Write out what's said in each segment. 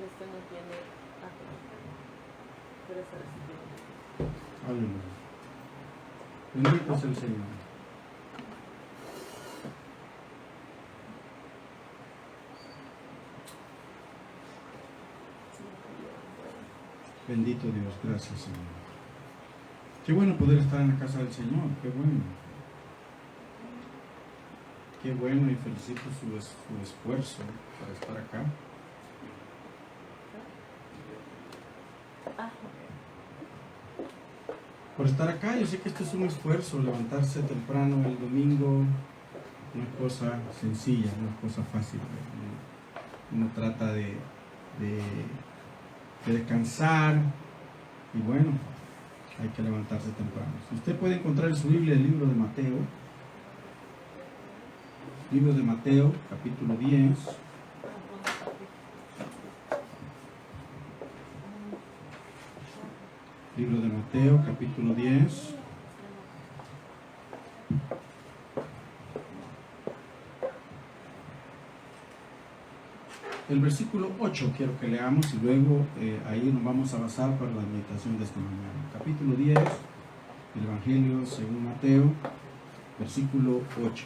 este no tiene pero esta recipiente. Aleluya. Bendito es el Señor. Bendito Dios, gracias Señor. Qué bueno poder estar en la casa del Señor, qué bueno. Qué bueno, y felicito su esfuerzo para estar acá. Por estar acá, yo sé que esto es un esfuerzo, levantarse temprano el domingo, no es cosa sencilla, no es cosa fácil. Uno trata de descansar y bueno, hay que levantarse temprano. Si usted puede encontrar en su Biblia el libro de Mateo, capítulo 10. Libro de Mateo, capítulo 10. El versículo 8 quiero que leamos y luego ahí nos vamos a basar para la meditación de esta mañana. Capítulo 10, el Evangelio según Mateo, versículo 8.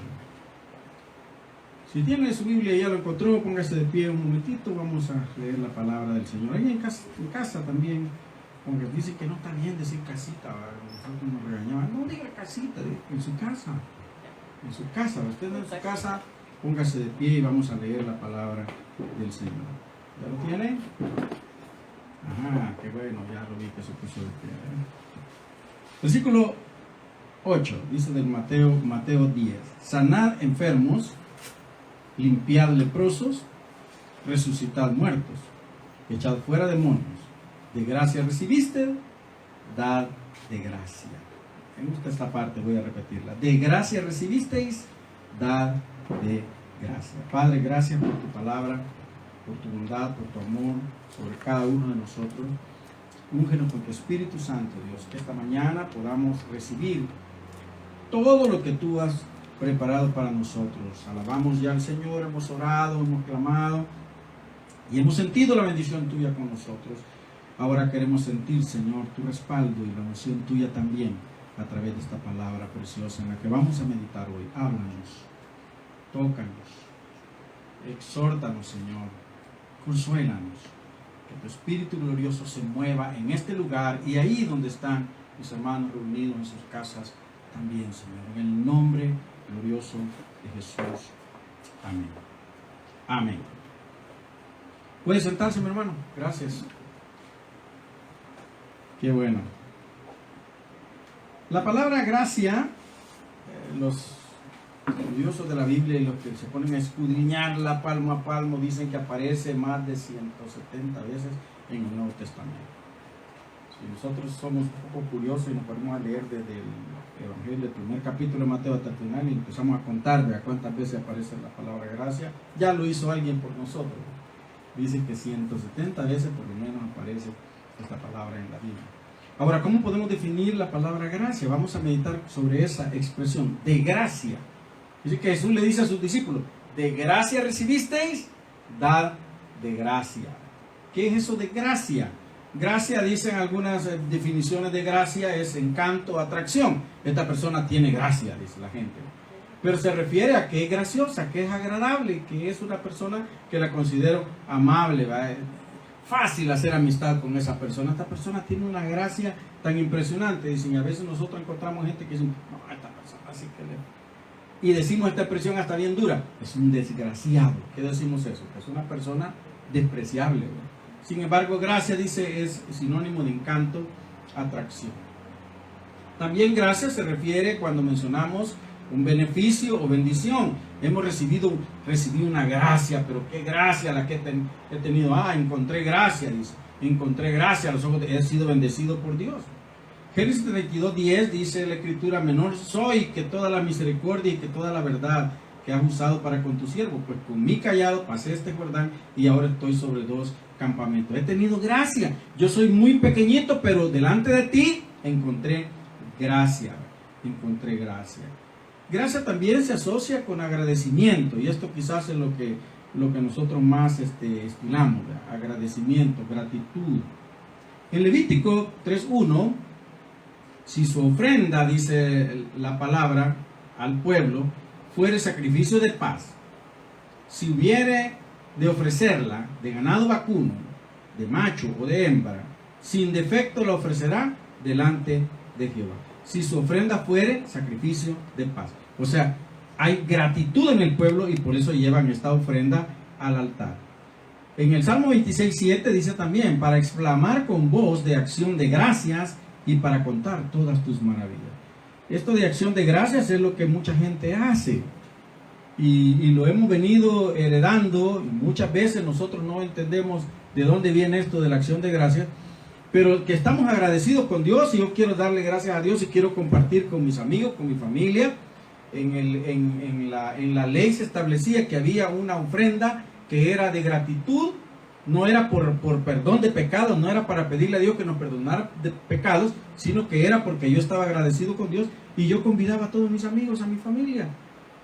Si tiene su Biblia y ya lo encontró, póngase de pie un momentito, vamos a leer la palabra del Señor. Ahí en casa también, aunque dice que no está bien decir casita, nosotros nos regañaban, no diga casita, en su casa, usted en su casa, póngase de pie y vamos a leer la palabra del Señor. ¿Ya lo tiene? Ajá, qué bueno, ya lo vi que se puso de pie. Versículo 8, dice del Mateo 10, sanad enfermos, limpiad leprosos, resucitad muertos, echad fuera demonios, de gracia recibiste, dad de gracia. Me gusta esta parte, voy a repetirla. De gracia recibisteis, dad de gracia. Padre, gracias por tu palabra, por tu bondad, por tu amor sobre cada uno de nosotros. Úngenos con tu Espíritu Santo, Dios, que esta mañana podamos recibir todo lo que tú has preparado para nosotros. Alabamos ya al Señor, hemos orado, hemos clamado y hemos sentido la bendición tuya con nosotros. Ahora queremos sentir, Señor, tu respaldo y la unción tuya también a través de esta palabra preciosa en la que vamos a meditar hoy. Háblanos, tócanos, exhórtanos, Señor, consuélanos, que tu Espíritu glorioso se mueva en este lugar y ahí donde están mis hermanos reunidos en sus casas también, Señor, en el nombre glorioso de Jesús. Amén. Amén. ¿Puede sentarse, mi hermano? Gracias. Qué bueno. La palabra gracia, los estudiosos de la Biblia y los que se ponen a escudriñarla palmo a palmo dicen que aparece más de 170 veces en el Nuevo Testamento. Si nosotros somos un poco curiosos y nos ponemos a leer desde el Evangelio, el primer capítulo de Mateo hasta el final y empezamos a contar a cuántas veces aparece la palabra gracia, ya lo hizo alguien por nosotros. Dice que 170 veces por lo menos aparece esta palabra en la Biblia. Ahora, ¿cómo podemos definir la palabra gracia? Vamos a meditar sobre esa expresión, de gracia. Dice que Jesús le dice a sus discípulos, de gracia recibisteis, dad de gracia. ¿Qué es eso de gracia? Gracia, dicen algunas definiciones de gracia, es encanto, atracción. Esta persona tiene gracia, dice la gente. Pero se refiere a que es graciosa, que es agradable, que es una persona que la considero amable, ¿va? Fácil hacer amistad con esa persona. Esta persona tiene una gracia tan impresionante. Dicen, y a veces nosotros encontramos gente que dice, no, esta persona así que le... Y decimos esta expresión hasta bien dura, es un desgraciado. ¿Qué decimos eso? Que es una persona despreciable, ¿no? Sin embargo, gracia, dice, es sinónimo de encanto, atracción. También gracia se refiere cuando mencionamos un beneficio o bendición. Hemos recibido una gracia, pero qué gracia la que he tenido. Encontré gracia, dice. Encontré gracia a los ojos he sido bendecido por Dios. Génesis 32:10 dice la Escritura, menor soy que toda la misericordia y que toda la verdad que has usado para con tu siervo, pues con mi callado pasé este Jordán y ahora estoy sobre 2 campamentos. He tenido gracia. Yo soy muy pequeñito, pero delante de ti encontré gracia. Encontré gracia. Gracia también se asocia con agradecimiento, y esto quizás es lo que lo que nosotros más estilamos, agradecimiento, gratitud. En Levítico 3:1, si su ofrenda, dice la palabra al pueblo, fuere sacrificio de paz, si hubiere de ofrecerla de ganado vacuno, de macho o de hembra, sin defecto la ofrecerá delante de Jehová. Si su ofrenda fuere sacrificio de paz. O sea, hay gratitud en el pueblo y por eso llevan esta ofrenda al altar. En el Salmo 26:7 dice también, para exclamar con voz de acción de gracias y para contar todas tus maravillas. Esto de acción de gracias es lo que mucha gente hace. Y lo hemos venido heredando. Y muchas veces nosotros no entendemos de dónde viene esto de la acción de gracias. Pero que estamos agradecidos con Dios y yo quiero darle gracias a Dios y quiero compartir con mis amigos, con mi familia. En la ley se establecía que había una ofrenda que era de gratitud, no era por perdón de pecados, no era para pedirle a Dios que nos perdonara de pecados, sino que era porque yo estaba agradecido con Dios y yo convidaba a todos mis amigos, a mi familia.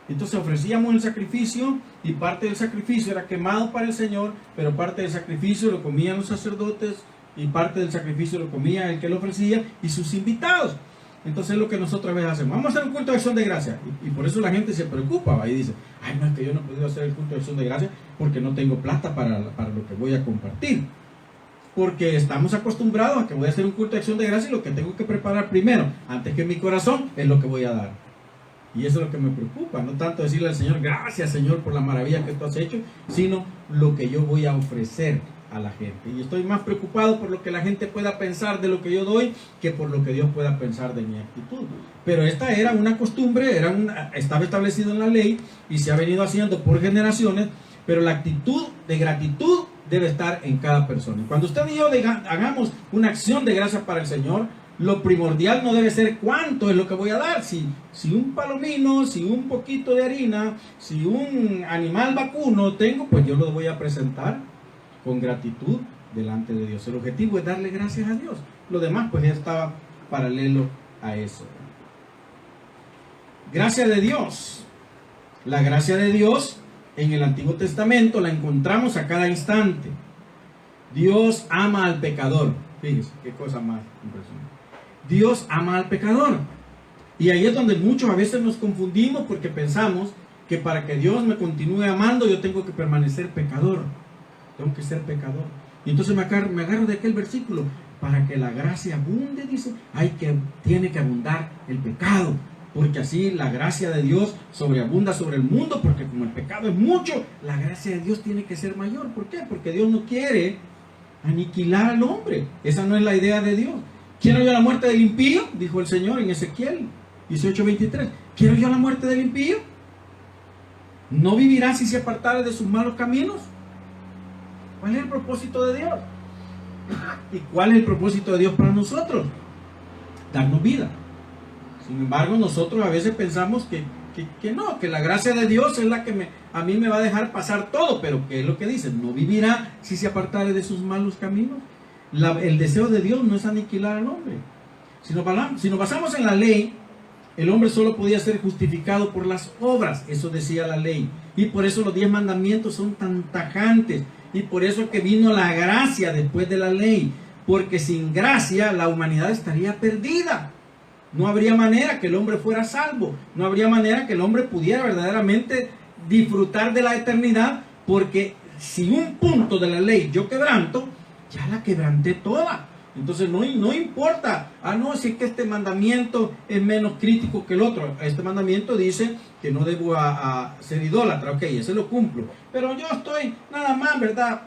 Entonces ofrecíamos el sacrificio y parte del sacrificio era quemado para el Señor, pero parte del sacrificio lo comían los sacerdotes y parte del sacrificio lo comía el que lo ofrecía y sus invitados. Entonces es lo que nosotros a veces hacemos. Vamos a hacer un culto de acción de gracia. Y por eso la gente se preocupa y dice, ay, no, es que yo no he podido hacer el culto de acción de gracia porque no tengo plata para lo que voy a compartir. Porque estamos acostumbrados a que voy a hacer un culto de acción de gracia y lo que tengo que preparar primero, antes que mi corazón, es lo que voy a dar. Y eso es lo que me preocupa. No tanto decirle al Señor, gracias Señor por la maravilla que tú has hecho, sino lo que yo voy a ofrecer a la gente. Y estoy más preocupado por lo que la gente pueda pensar de lo que yo doy que por lo que Dios pueda pensar de mi actitud. Pero esta era una costumbre, estaba establecido en la ley y se ha venido haciendo por generaciones, pero la actitud de gratitud debe estar en cada persona. Y cuando usted y yo hagamos una acción de gracias para el Señor, lo primordial no debe ser cuánto es lo que voy a dar, si un palomino, si un poquito de harina, si un animal vacuno tengo, pues yo lo voy a presentar con gratitud delante de Dios. El objetivo es darle gracias a Dios. Lo demás pues ya estaba paralelo a eso. Gracia de Dios. La gracia de Dios en el Antiguo Testamento la encontramos a cada instante. Dios ama al pecador. Fíjense, qué cosa más impresionante. Dios ama al pecador. Y ahí es donde muchos a veces nos confundimos porque pensamos que para que Dios me continúe amando yo tengo que permanecer pecador. Tengo que ser pecador. Y entonces me agarro de aquel versículo. Para que la gracia abunde, dice, tiene que abundar el pecado. Porque así la gracia de Dios sobreabunda sobre el mundo. Porque como el pecado es mucho, la gracia de Dios tiene que ser mayor. ¿Por qué? Porque Dios no quiere aniquilar al hombre. Esa no es la idea de Dios. ¿Quiero yo la muerte del impío? Dijo el Señor en Ezequiel 18:23. ¿Quiero yo la muerte del impío? ¿No vivirá si se apartara de sus malos caminos? ¿Cuál es el propósito de Dios? ¿Y cuál es el propósito de Dios para nosotros? Darnos vida. Sin embargo, nosotros a veces pensamos que no, que la gracia de Dios es la que a mí me va a dejar pasar todo, pero ¿qué es lo que dice? ¿No vivirá si se apartare de sus malos caminos? El deseo de Dios no es aniquilar al hombre. Si nos basamos en la ley, el hombre solo podía ser justificado por las obras, eso decía la ley. Y por eso los 10 mandamientos son tan tajantes. Y por eso que vino la gracia después de la ley. Porque sin gracia la humanidad estaría perdida. No habría manera que el hombre fuera salvo. No habría manera que el hombre pudiera verdaderamente disfrutar de la eternidad. Porque si un punto de la ley yo quebranto, ya la quebranté toda. Entonces no importa, no, si es que este mandamiento es menos crítico que el otro. Este mandamiento dice que no debo a ser idólatra, ok, ese lo cumplo. Pero yo estoy nada más, ¿verdad?,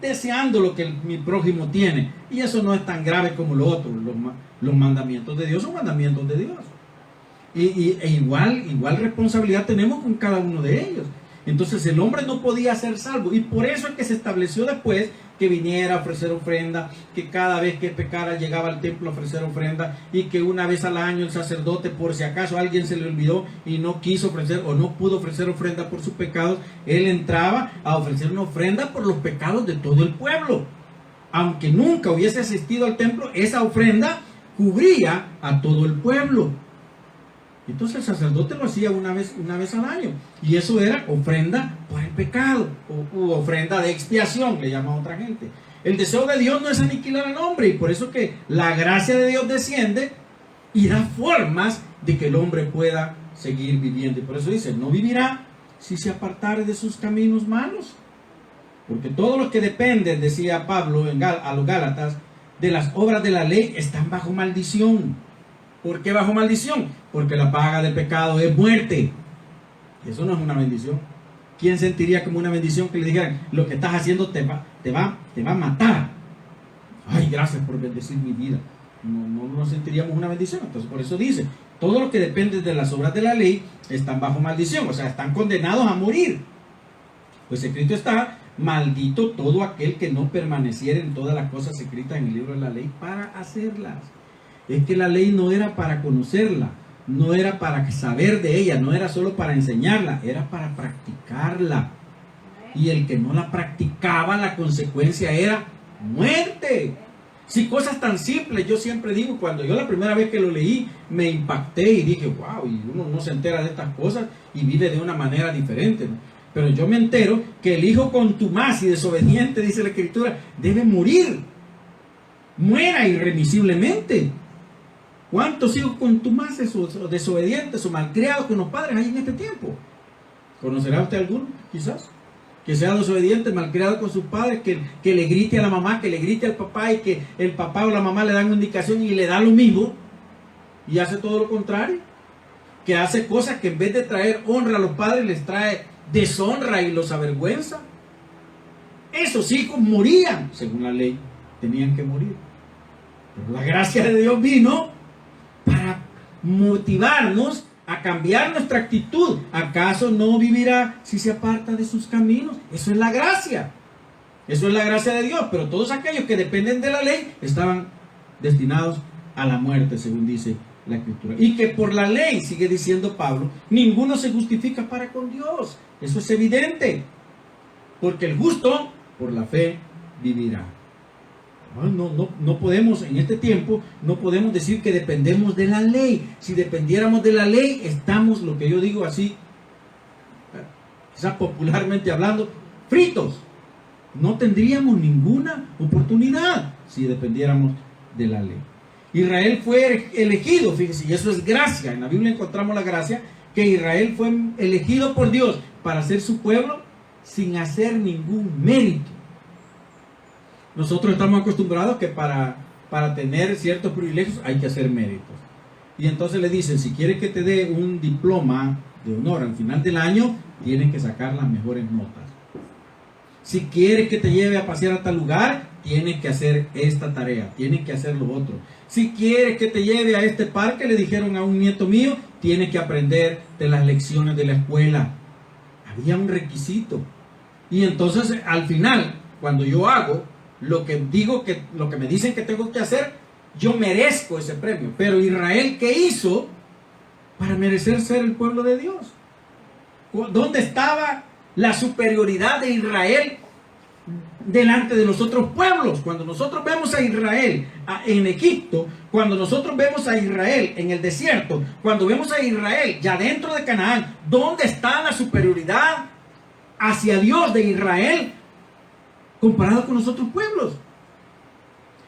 deseando lo que mi prójimo tiene. Y eso no es tan grave como lo otro. Los mandamientos de Dios son mandamientos de Dios. E igual responsabilidad tenemos con cada uno de ellos. Entonces el hombre no podía ser salvo. Y por eso es que se estableció después que viniera a ofrecer ofrenda, que cada vez que pecara llegaba al templo a ofrecer ofrenda, y que una vez al año el sacerdote, por si acaso a alguien se le olvidó y no quiso ofrecer o no pudo ofrecer ofrenda por sus pecados, él entraba a ofrecer una ofrenda por los pecados de todo el pueblo. Aunque nunca hubiese asistido al templo, esa ofrenda cubría a todo el pueblo. Entonces el sacerdote lo hacía una vez al año, y eso era ofrenda por el pecado, u ofrenda de expiación, le llama a otra gente. El deseo de Dios no es aniquilar al hombre, y por eso que la gracia de Dios desciende y da formas de que el hombre pueda seguir viviendo. Y por eso dice, no vivirá si se apartare de sus caminos malos. Porque todos los que dependen, decía Pablo a los Gálatas, de las obras de la ley están bajo maldición. ¿Por qué bajo maldición? Porque la paga del pecado es muerte. Eso no es una bendición. ¿Quién sentiría como una bendición que le dijeran, lo que estás haciendo te va a matar? Ay, gracias por bendecir mi vida. No sentiríamos una bendición. Entonces por eso dice, todos los que dependen de las obras de la ley están bajo maldición, o sea, están condenados a morir. Pues escrito está, maldito todo aquel que no permaneciera en todas las cosas escritas en el libro de la ley para hacerlas. Es que la ley no era para conocerla, no era para saber de ella, no era solo para enseñarla, era para practicarla. Y el que no la practicaba, la consecuencia era muerte. Si cosas tan simples, yo siempre digo, cuando yo la primera vez que lo leí, me impacté y dije, wow, y uno no se entera de estas cosas y vive de una manera diferente, ¿no? Pero yo me entero que el hijo contumaz y desobediente, dice la Escritura, debe morir. Muera irremisiblemente. ¿Cuántos hijos contumaces o desobedientes o malcriados con los padres hay en este tiempo? ¿Conocerá usted alguno, quizás? Que sea desobediente, malcriado con sus padres, que le grite a la mamá, que le grite al papá, y que el papá o la mamá le dan una indicación y le da lo mismo y hace todo lo contrario. Que hace cosas que en vez de traer honra a los padres les trae deshonra y los avergüenza. Esos hijos morían, según la ley, tenían que morir. Pero la gracia de Dios vino para motivarnos a cambiar nuestra actitud. ¿Acaso no vivirá si se aparta de sus caminos? Eso es la gracia. Eso es la gracia de Dios. Pero todos aquellos que dependen de la ley estaban destinados a la muerte, según dice la Escritura. Y que por la ley, sigue diciendo Pablo, ninguno se justifica para con Dios. Eso es evidente. Porque el justo por la fe vivirá. No podemos, en este tiempo, no podemos decir que dependemos de la ley. Si dependiéramos de la ley, estamos, lo que yo digo así, quizás popularmente hablando, fritos. No tendríamos ninguna oportunidad si dependiéramos de la ley. Israel fue elegido, fíjense, y eso es gracia. En la Biblia encontramos la gracia, que Israel fue elegido por Dios para ser su pueblo sin hacer ningún mérito. Nosotros estamos acostumbrados que para tener ciertos privilegios hay que hacer méritos. Y entonces le dicen, si quieres que te dé un diploma de honor al final del año, tienes que sacar las mejores notas. Si quieres que te lleve a pasear a tal lugar, tienes que hacer esta tarea, tienes que hacer lo otro. Si quieres que te lleve a este parque, le dijeron a un nieto mío, tienes que aprender de las lecciones de la escuela. Había un requisito. Y entonces al final, cuando yo hago lo que me dicen que tengo que hacer, yo merezco ese premio. Pero Israel, ¿qué hizo para merecer ser el pueblo de Dios? ¿Dónde estaba la superioridad de Israel delante de los otros pueblos? Cuando nosotros vemos a Israel en Egipto, cuando nosotros vemos a Israel en el desierto, cuando vemos a Israel ya dentro de Canaán, ¿dónde está la superioridad hacia Dios de Israel comparado con los otros pueblos?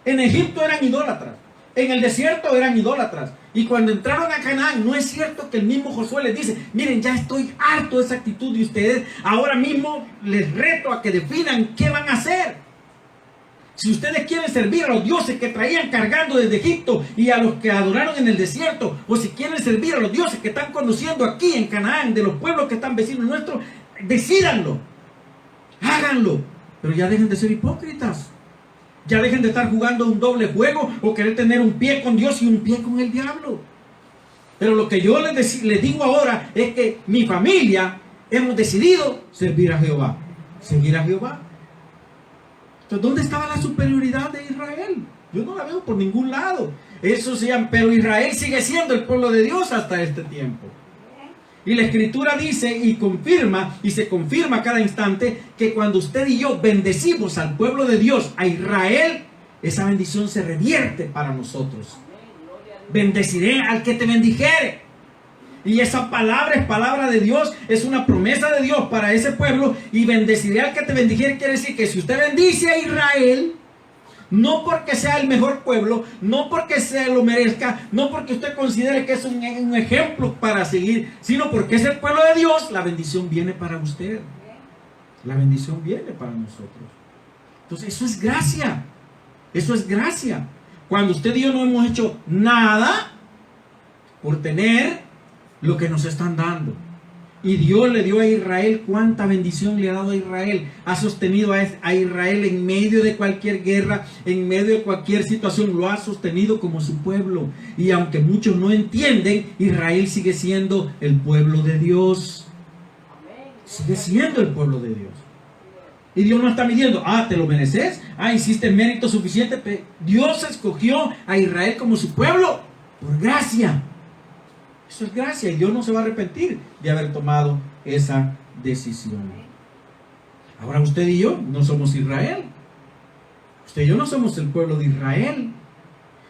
En Egipto eran idólatras, en el desierto eran idólatras, y cuando entraron a Canaán, no es cierto que el mismo Josué les dice, miren, ya estoy harto de esa actitud de ustedes, ahora mismo les reto a que definan qué van a hacer. Si ustedes quieren servir a los dioses que traían cargando desde Egipto y a los que adoraron en el desierto, o si quieren servir a los dioses que están conociendo aquí en Canaán, de los pueblos que están vecinos nuestros, decídanlo, háganlo. Pero ya dejen de ser hipócritas. Ya dejen de estar jugando un doble juego o querer tener un pie con Dios y un pie con el diablo. Pero lo que yo les digo ahora es que mi familia hemos decidido servir a Jehová, seguir a Jehová. Entonces, ¿dónde estaba la superioridad de Israel? Yo no la veo por ningún lado. Eso sí, pero Israel sigue siendo el pueblo de Dios hasta este tiempo. Y la Escritura dice y confirma, y se confirma cada instante, que cuando usted y yo bendecimos al pueblo de Dios, a Israel, esa bendición se revierte para nosotros. Bendeciré al que te bendijere. Y esa palabra es palabra de Dios, es una promesa de Dios para ese pueblo. Y bendeciré al que te bendijere, quiere decir que si usted bendice a Israel, no porque sea el mejor pueblo, no porque se lo merezca, no porque usted considere que es un ejemplo para seguir, sino porque es el pueblo de Dios, la bendición viene para usted. La bendición viene para nosotros. Entonces eso es gracia. Eso es gracia. Cuando usted y yo no hemos hecho nada por tener lo que nos están dando. Y Dios le dio a Israel, cuánta bendición le ha dado a Israel. Ha sostenido a Israel en medio de cualquier guerra, en medio de cualquier situación. Lo ha sostenido como su pueblo. Y aunque muchos no entienden, Israel sigue siendo el pueblo de Dios. Sigue siendo el pueblo de Dios. Y Dios no está midiendo, te lo mereces, hiciste mérito suficiente. Dios escogió a Israel como su pueblo por gracia. Eso es gracia y Dios no se va a arrepentir de haber tomado esa decisión. Ahora usted y yo no somos Israel. Usted y yo no somos el pueblo de Israel.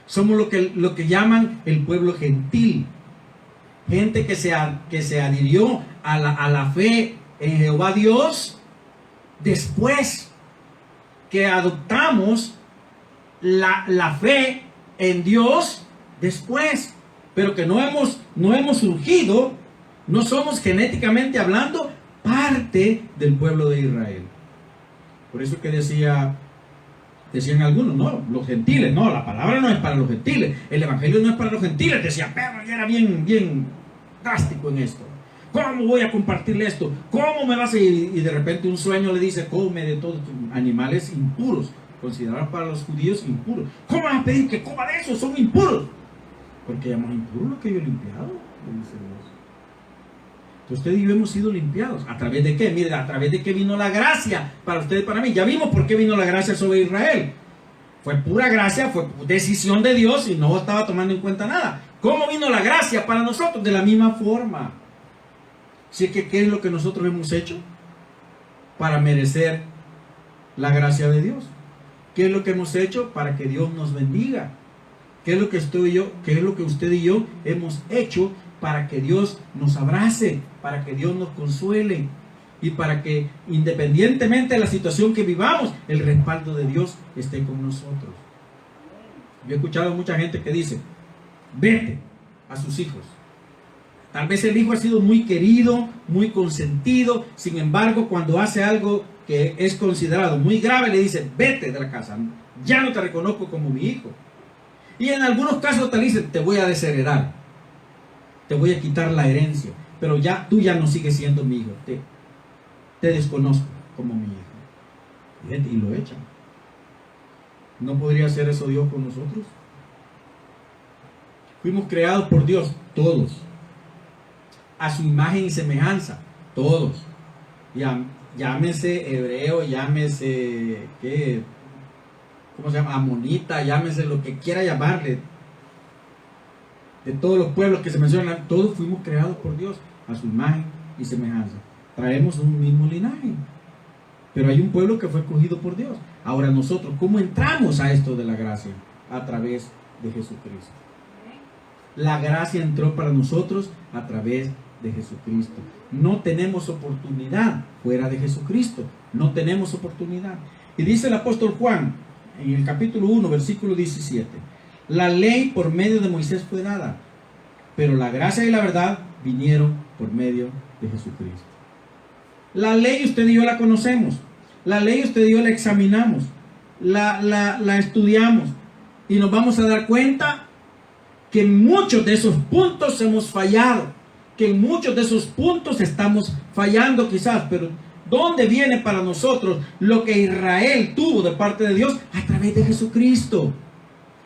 Somos lo que llaman el pueblo gentil. Gente que se adhirió a la fe en Jehová Dios después que adoptamos la fe en Dios después, pero que no hemos surgido, no somos genéticamente hablando parte del pueblo de Israel. Por eso que decían algunos, no, los gentiles, no, la palabra no es para los gentiles, el evangelio no es para los gentiles, decía Pedro, y era bien drástico en esto. ¿Cómo voy a compartirle esto? ¿Cómo me vas a ir? Y de repente un sueño le dice, come de todos animales impuros, considerados para los judíos impuros. ¿Cómo vas a pedir que coma de eso? Son impuros. Porque llamamos impuro lo que yo he limpiado, dice Dios. Entonces usted y yo hemos sido limpiados. ¿A través de qué? Mire, a través de qué vino la gracia para usted y para mí. Ya vimos por qué vino la gracia sobre Israel. Fue pura gracia, fue decisión de Dios y no estaba tomando en cuenta nada. ¿Cómo vino la gracia para nosotros? De la misma forma. Así que, ¿qué es lo que nosotros hemos hecho para merecer la gracia de Dios? ¿Qué es lo que hemos hecho para que Dios nos bendiga? ¿Qué es lo que usted y yo hemos hecho para que Dios nos abrace, para que Dios nos consuele y para que independientemente de la situación que vivamos, el respaldo de Dios esté con nosotros? Yo he escuchado a mucha gente que dice, vete a sus hijos. Tal vez el hijo ha sido muy querido, muy consentido, sin embargo, cuando hace algo que es considerado muy grave, le dice, vete de la casa, ya no te reconozco como mi hijo. Y en algunos casos te dicen, te voy a desheredar, te voy a quitar la herencia, pero tú ya no sigues siendo mi hijo, te desconozco como mi hijo. Y lo echan. ¿No podría hacer eso Dios con nosotros? Fuimos creados por Dios, todos, a su imagen y semejanza, todos. Llámese hebreo, llámese, ¿cómo se llama? Amonita, llámese lo que quiera llamarle. De todos los pueblos que se mencionan, todos fuimos creados por Dios, a su imagen y semejanza. Traemos un mismo linaje. Pero hay un pueblo que fue escogido por Dios. Ahora nosotros, ¿cómo entramos a esto de la gracia? A través de Jesucristo. La gracia entró para nosotros a través de Jesucristo. No tenemos oportunidad fuera de Jesucristo. No tenemos oportunidad. Y dice el apóstol Juan en el capítulo 1, versículo 17. La ley por medio de Moisés fue dada, pero la gracia y la verdad vinieron por medio de Jesucristo. La ley usted y yo la conocemos. La ley usted y yo la examinamos. La estudiamos. Y nos vamos a dar cuenta que en muchos de esos puntos hemos fallado. Que en muchos de esos puntos estamos fallando quizás. Pero ¿dónde viene para nosotros lo que Israel tuvo de parte de Dios? A través de Jesucristo.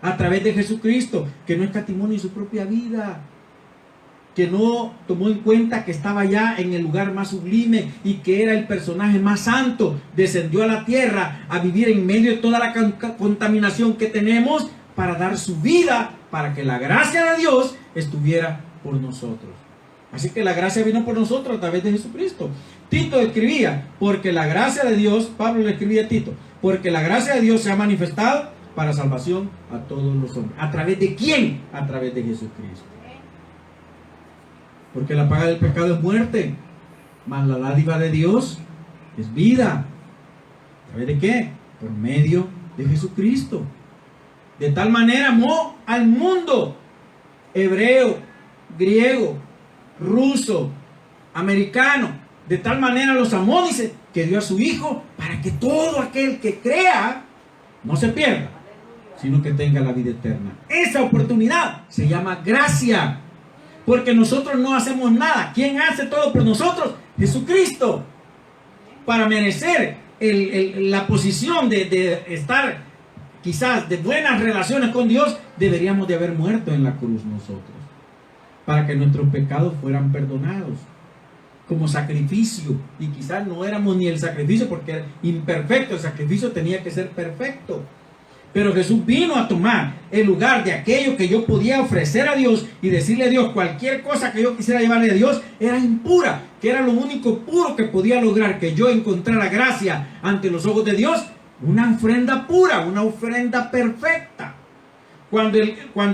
A través de Jesucristo, que no escatimó ni su propia vida, que no tomó en cuenta que estaba ya en el lugar más sublime y que era el personaje más santo, descendió a la tierra a vivir en medio de toda la contaminación que tenemos para dar su vida, para que la gracia de Dios estuviera por nosotros. Así que la gracia vino por nosotros a través de Jesucristo. Tito escribía, porque la gracia de Dios, Pablo le escribía a Tito, porque la gracia de Dios se ha manifestado para salvación a todos los hombres. ¿A través de quién? A través de Jesucristo. Porque la paga del pecado es muerte, mas la dádiva de Dios es vida. ¿Sabe de qué? Por medio de Jesucristo. De tal manera amó al mundo, hebreo, griego, ruso, americano. De tal manera los amó, dice, que dio a su Hijo para que todo aquel que crea no se pierda, sino que tenga la vida eterna. Esa oportunidad se llama gracia, porque nosotros no hacemos nada. ¿Quién hace todo por nosotros? Jesucristo. Para merecer la posición de estar quizás de buenas relaciones con Dios, deberíamos de haber muerto en la cruz nosotros, para que nuestros pecados fueran perdonados como sacrificio. Y quizás no éramos ni el sacrificio, porque era imperfecto. El sacrificio tenía que ser perfecto. Pero Jesús vino a tomar el lugar de aquello que yo podía ofrecer a Dios y decirle a Dios cualquier cosa que yo quisiera llevarle a Dios era impura, que era lo único puro que podía lograr que yo encontrara gracia ante los ojos de Dios. Una ofrenda pura, una ofrenda perfecta. Cuando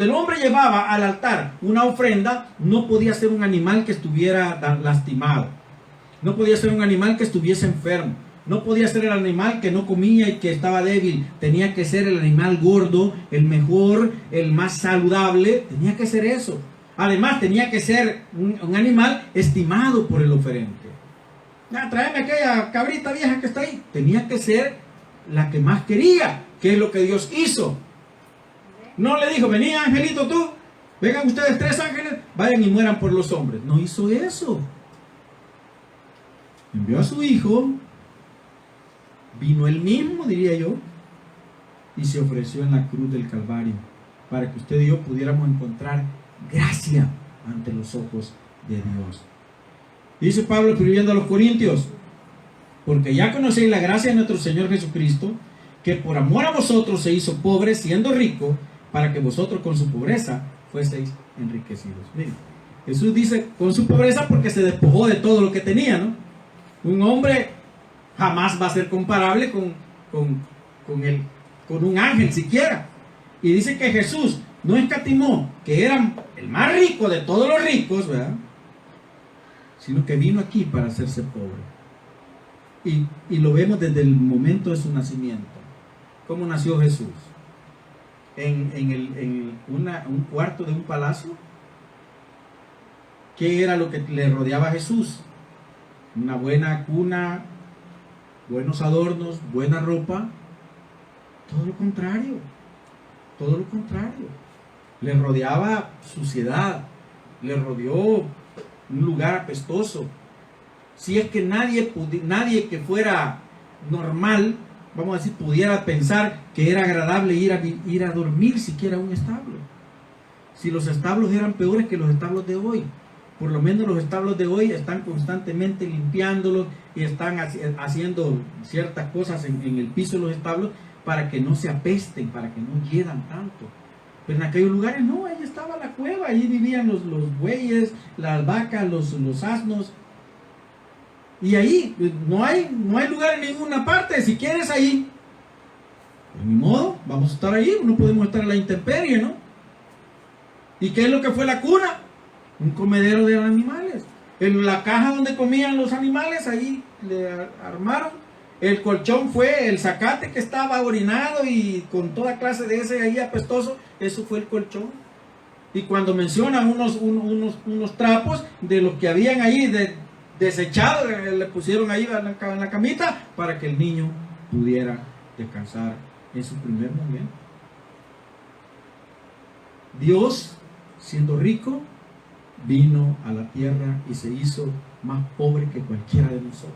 el hombre llevaba al altar una ofrenda, no podía ser un animal que estuviera lastimado, no podía ser un animal que estuviese enfermo, no podía ser el animal que no comía y que estaba débil. Tenía que ser el animal gordo, el mejor, el más saludable. Tenía que ser eso. Además tenía que ser un animal estimado por el oferente. Tráeme aquella cabrita vieja que está ahí. Tenía que ser la que más quería, que es lo que Dios hizo. No le dijo, vení angelito tú, vengan ustedes 3 ángeles, vayan y mueran por los hombres. No hizo eso. Envió a su Hijo, vino él mismo, diría yo, y se ofreció en la cruz del Calvario, para que usted y yo pudiéramos encontrar gracia ante los ojos de Dios. Dice Pablo escribiendo a los Corintios, porque ya conocéis la gracia de nuestro Señor Jesucristo, que por amor a vosotros se hizo pobre siendo rico, para que vosotros con su pobreza fueseis enriquecidos. Miren, Jesús dice con su pobreza porque se despojó de todo lo que tenía, ¿no? Un hombre jamás va a ser comparable con un ángel siquiera. Y dice que Jesús no escatimó, que era el más rico de todos los ricos, ¿verdad? Sino que vino aquí para hacerse pobre. Y lo vemos desde el momento de su nacimiento. ¿Cómo nació Jesús? En un cuarto de un palacio. ¿Qué era lo que le rodeaba a Jesús? Una buena cuna, buenos adornos, buena ropa. Todo lo contrario. Todo lo contrario. Le rodeaba suciedad. Le rodeó un lugar apestoso. Si es que nadie que fuera normal, vamos a decir, pudiera pensar que era agradable ir a dormir siquiera a un establo. Si los establos eran peores que los establos de hoy, por lo menos los establos de hoy están constantemente limpiándolos y están haciendo ciertas cosas en el piso de los establos para que no se apesten, para que no hieran tanto. Pero en aquellos lugares no, ahí estaba la cueva, ahí vivían los bueyes, las vacas, los asnos. Y ahí no hay lugar en ninguna parte. Si quieres ahí, de mi modo, vamos a estar ahí. No podemos estar en la intemperie, ¿no? ¿Y qué es lo que fue la cuna? Un comedero de animales. En la caja donde comían los animales, ahí le armaron. El colchón fue el zacate que estaba orinado y con toda clase de ese ahí apestoso. Eso fue el colchón. Y cuando mencionan unos trapos de los que habían ahí desechados, le pusieron ahí en la camita para que el niño pudiera descansar en su primer momento. Dios, siendo rico, vino a la tierra y se hizo más pobre que cualquiera de nosotros.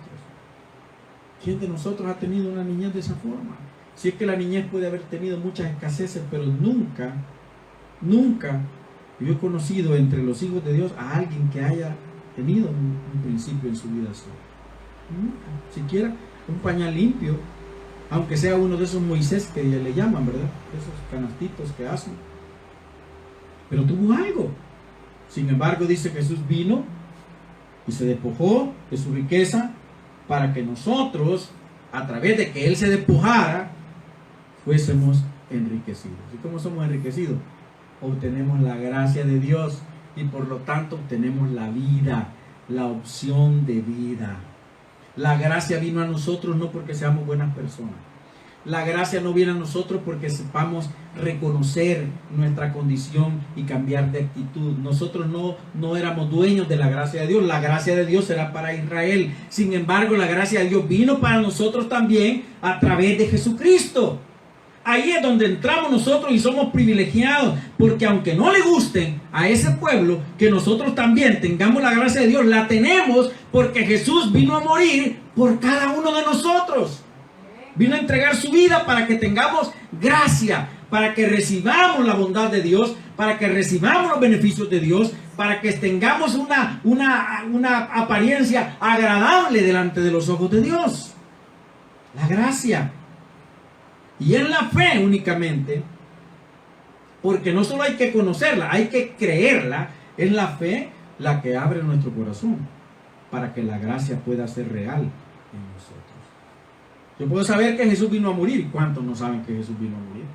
¿Quién de nosotros ha tenido una niñez de esa forma? Si es que la niñez puede haber tenido muchas escaseces, pero nunca yo he conocido entre los hijos de Dios a alguien que haya tenido un principio en su vida así. Nunca, siquiera un pañal limpio, aunque sea uno de esos Moisés que le llaman, ¿verdad? Esos canastitos que hacen. Pero tuvo algo. Sin embargo, dice que Jesús vino y se despojó de su riqueza para que nosotros, a través de que Él se despojara, fuésemos enriquecidos. ¿Y cómo somos enriquecidos? Obtenemos la gracia de Dios y por lo tanto tenemos la vida, la opción de vida. La gracia vino a nosotros no porque seamos buenas personas. La gracia no viene a nosotros porque sepamos reconocer nuestra condición y cambiar de actitud. Nosotros no éramos dueños de la gracia de Dios. La gracia de Dios era para Israel. Sin embargo, la gracia de Dios vino para nosotros también a través de Jesucristo. Ahí es donde entramos nosotros y somos privilegiados, porque aunque no le gusten a ese pueblo, que nosotros también tengamos la gracia de Dios, la tenemos porque Jesús vino a morir por cada uno de nosotros. Vino a entregar su vida para que tengamos gracia, para que recibamos la bondad de Dios, para que recibamos los beneficios de Dios, para que tengamos una apariencia agradable delante de los ojos de Dios. La gracia. Y en la fe únicamente, porque no solo hay que conocerla, hay que creerla. Es la fe la que abre nuestro corazón para que la gracia pueda ser real en nosotros. Yo puedo saber que Jesús vino a morir. ¿Y cuántos no saben que Jesús vino a morir?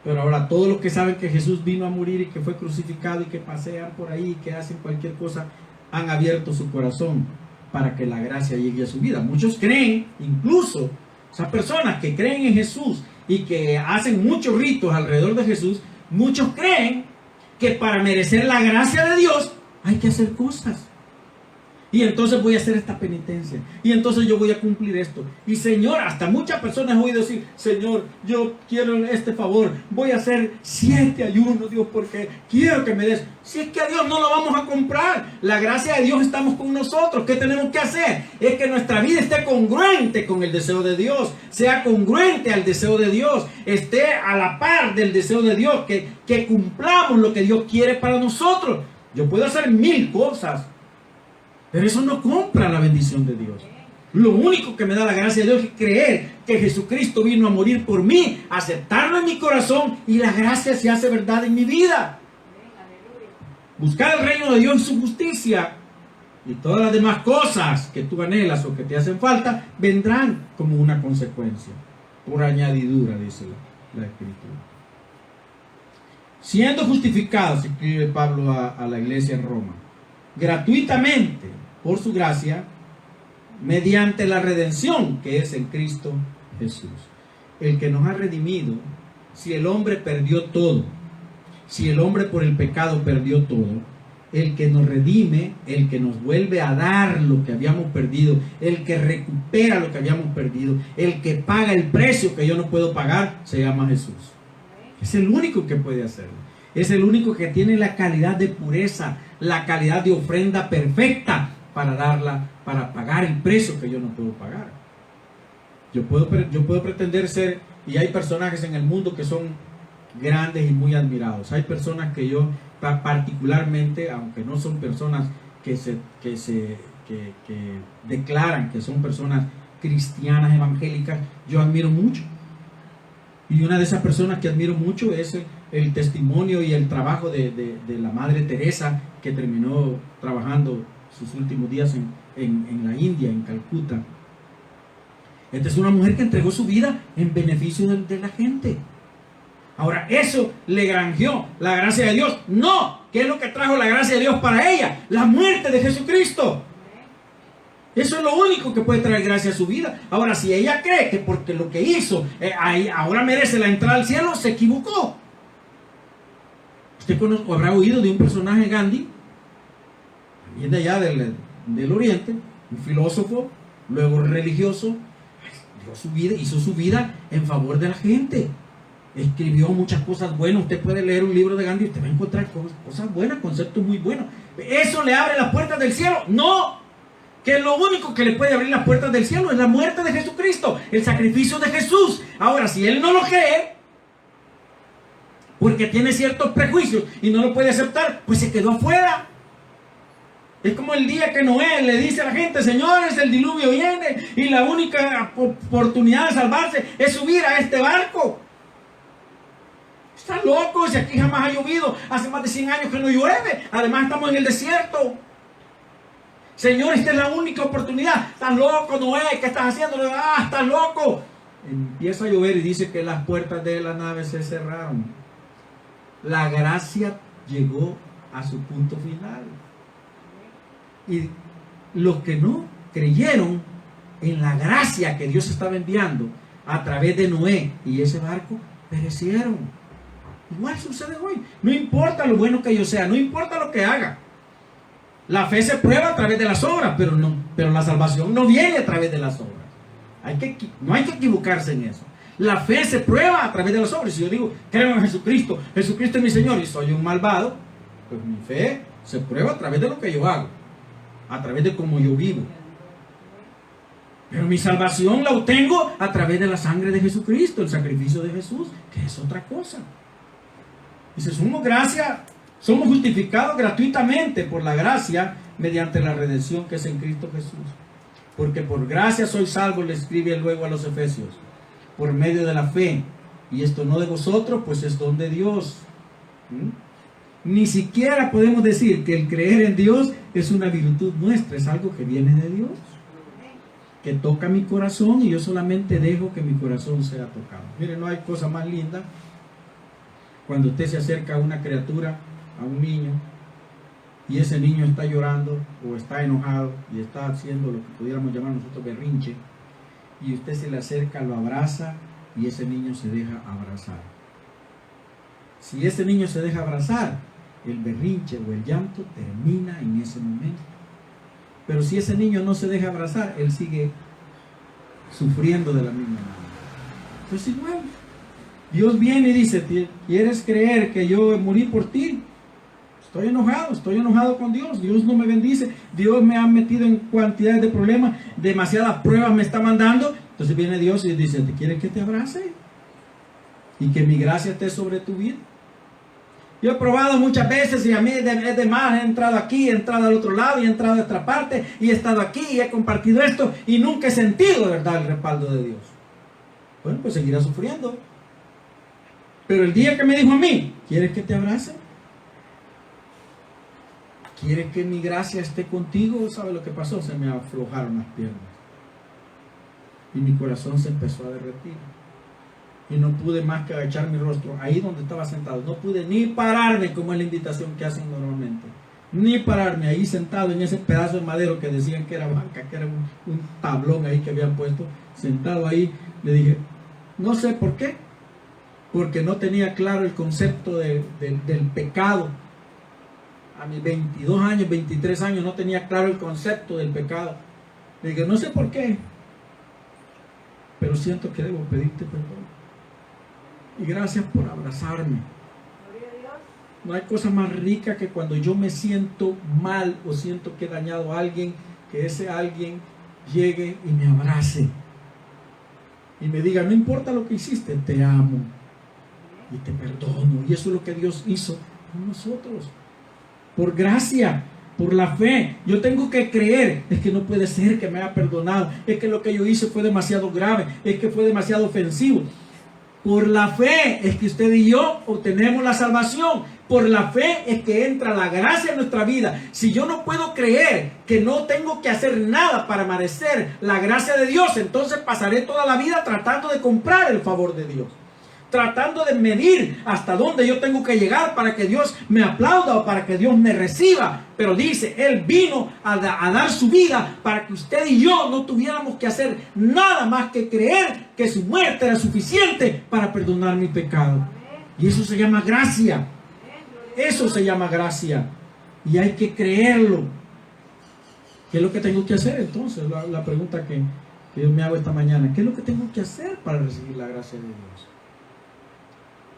Pero ahora todos los que saben que Jesús vino a morir y que fue crucificado y que pasean por ahí y que hacen cualquier cosa, han abierto su corazón para que la gracia llegue a su vida. Muchos creen, incluso esas personas que creen en Jesús y que hacen muchos ritos alrededor de Jesús, muchos creen que para merecer la gracia de Dios hay que hacer cosas. Y entonces voy a hacer esta penitencia. Y entonces yo voy a cumplir esto. Y Señor, hasta muchas personas he oído decir: Señor, yo quiero este favor. Voy a hacer 7 ayunos, Dios, porque quiero que me des. Si es que a Dios no lo vamos a comprar. La gracia de Dios estamos con nosotros. ¿Qué tenemos que hacer? Es que nuestra vida esté congruente con el deseo de Dios. Sea congruente al deseo de Dios. Esté a la par del deseo de Dios. Que cumplamos lo que Dios quiere para nosotros. Yo puedo hacer 1000 cosas, pero eso no compra la bendición de Dios. Lo único que me da la gracia de Dios es creer que Jesucristo vino a morir por mí, aceptarlo en mi corazón, y la gracia se hace verdad en mi vida. Buscar el reino de Dios y su justicia, y todas las demás cosas que tú anhelas o que te hacen falta vendrán como una consecuencia, por añadidura, dice la Escritura. Siendo justificados, escribe Pablo a la iglesia en Roma, gratuitamente, por su gracia, mediante la redención que es en Cristo Jesús, el que nos ha redimido. Si el hombre perdió todo, si el hombre por el pecado perdió todo, el que nos redime, el que nos vuelve a dar lo que habíamos perdido, el que recupera lo que habíamos perdido, el que paga el precio que yo no puedo pagar, se llama Jesús. Es el único que puede hacerlo. Es el único que tiene la calidad de pureza, la calidad de ofrenda perfecta para darla, para pagar el precio que yo no puedo pagar. Yo puedo pretender ser, y hay personajes en el mundo que son grandes y muy admirados. Hay personas que yo particularmente, aunque no son personas que declaran que son personas cristianas evangélicas, yo admiro mucho. Y una de esas personas que admiro mucho es el testimonio y el trabajo de la Madre Teresa, que terminó trabajando sus últimos días en la India, en Calcuta. Esta es una mujer que entregó su vida en beneficio de la gente. Ahora, ¿eso le granjeó la gracia de Dios? No. ¿Qué es lo que trajo la gracia de Dios para ella? La muerte de Jesucristo. Eso es lo único que puede traer gracia a su vida. Ahora, si ella cree que porque lo que hizo ahora merece la entrada al cielo, se equivocó. Usted habrá oído de un personaje, Gandhi, también de allá del Oriente, un filósofo, luego religioso, hizo su vida en favor de la gente. Escribió muchas cosas buenas. Usted puede leer un libro de Gandhi y usted va a encontrar cosas buenas, conceptos muy buenos. ¿Eso le abre las puertas del cielo? No. Que lo único que le puede abrir las puertas del cielo es la muerte de Jesucristo, el sacrificio de Jesús. Ahora, si él no lo cree, porque tiene ciertos prejuicios y no lo puede aceptar, pues se quedó afuera. Es como el día que Noé le dice a la gente: señores, el diluvio viene y la única oportunidad de salvarse es subir a este barco. Están locos, si aquí jamás ha llovido, hace más de 100 años que no llueve, además estamos en el desierto. Señor, esta es la única oportunidad. Estás loco, Noé, ¿qué estás haciendo? Estás loco. Empieza a llover y dice que las puertas de la nave se cerraron. La gracia llegó a su punto final. Y los que no creyeron en la gracia que Dios estaba enviando a través de Noé y ese barco, perecieron. Igual sucede hoy. No importa lo bueno que yo sea, no importa lo que haga. La fe se prueba a través de las obras, pero la salvación no viene a través de las obras. No hay que equivocarse en eso. La fe se prueba a través de las obras. Si yo digo, creo en Jesucristo, Jesucristo es mi Señor y soy un malvado, pues mi fe se prueba a través de lo que yo hago, a través de cómo yo vivo. Pero mi salvación la obtengo a través de la sangre de Jesucristo, el sacrificio de Jesús, que es otra cosa. Dice, somos justificados gratuitamente por la gracia mediante la redención que es en Cristo Jesús. Porque por gracia sois salvos, le escribe luego a los Efesios, por medio de la fe. Y esto no de vosotros, pues es don de Dios. Ni siquiera podemos decir que el creer en Dios es una virtud nuestra, es algo que viene de Dios, que toca mi corazón y yo solamente dejo que mi corazón sea tocado. Mire, no hay cosa más linda cuando usted se acerca a una criatura, a un niño, y ese niño está llorando o está enojado y está haciendo lo que pudiéramos llamar nosotros berrinche, y usted se le acerca, lo abraza y ese niño se deja abrazar. Si ese niño se deja abrazar, el berrinche o el llanto termina en ese momento. Pero si ese niño no se deja abrazar, él sigue sufriendo de la misma manera. Pues igual, Dios viene y dice, ¿quieres creer que yo morí por ti? Estoy enojado con Dios. Dios no me bendice. Dios me ha metido en cantidades de problemas, demasiadas pruebas me está mandando. Entonces viene Dios y dice, ¿te quieres que te abrace? Y que mi gracia esté sobre tu vida. Yo he probado muchas veces y a mí es de más, he entrado aquí, he entrado al otro lado y he entrado a otra parte y he estado aquí y he compartido esto y nunca he sentido de verdad el respaldo de Dios. Bueno, pues seguirá sufriendo. Pero el día que me dijo a mí, ¿quieres que te abrace? ¿Quieres que mi gracia esté contigo? ¿Sabe lo que pasó? Se me aflojaron las piernas y mi corazón se empezó a derretir. Y no pude más que agachar mi rostro ahí donde estaba sentado. No pude ni pararme, como es la invitación que hacen normalmente. Ni pararme ahí sentado en ese pedazo de madero que decían que era banca, que era un tablón ahí que habían puesto. Sentado ahí, le dije, no sé por qué. Porque no tenía claro el concepto del pecado. A mis 22 años, 23 años, no tenía claro el concepto del pecado. Le dije, no sé por qué, pero siento que debo pedirte perdón. Y gracias por abrazarme. No hay cosa más rica que cuando yo me siento mal o siento que he dañado a alguien, que ese alguien llegue y me abrace y me diga, no importa lo que hiciste, te amo y te perdono. Y eso es lo que Dios hizo con nosotros, por gracia, por la fe. Yo tengo que creer, es que no puede ser que me haya perdonado, es que lo que yo hice fue demasiado grave, es que fue demasiado ofensivo. Por la fe es que usted y yo obtenemos la salvación. Por la fe es que entra la gracia en nuestra vida. Si yo no puedo creer que no tengo que hacer nada para merecer la gracia de Dios, entonces pasaré toda la vida tratando de comprar el favor de Dios, tratando de medir hasta dónde yo tengo que llegar para que Dios me aplauda o para que Dios me reciba. Pero dice, Él vino a dar su vida para que usted y yo no tuviéramos que hacer nada más que creer que su muerte era suficiente para perdonar mi pecado. Y eso se llama gracia. Eso se llama gracia. Y hay que creerlo. ¿Qué es lo que tengo que hacer entonces? La pregunta que yo me hago esta mañana. ¿Qué es lo que tengo que hacer para recibir la gracia de Dios?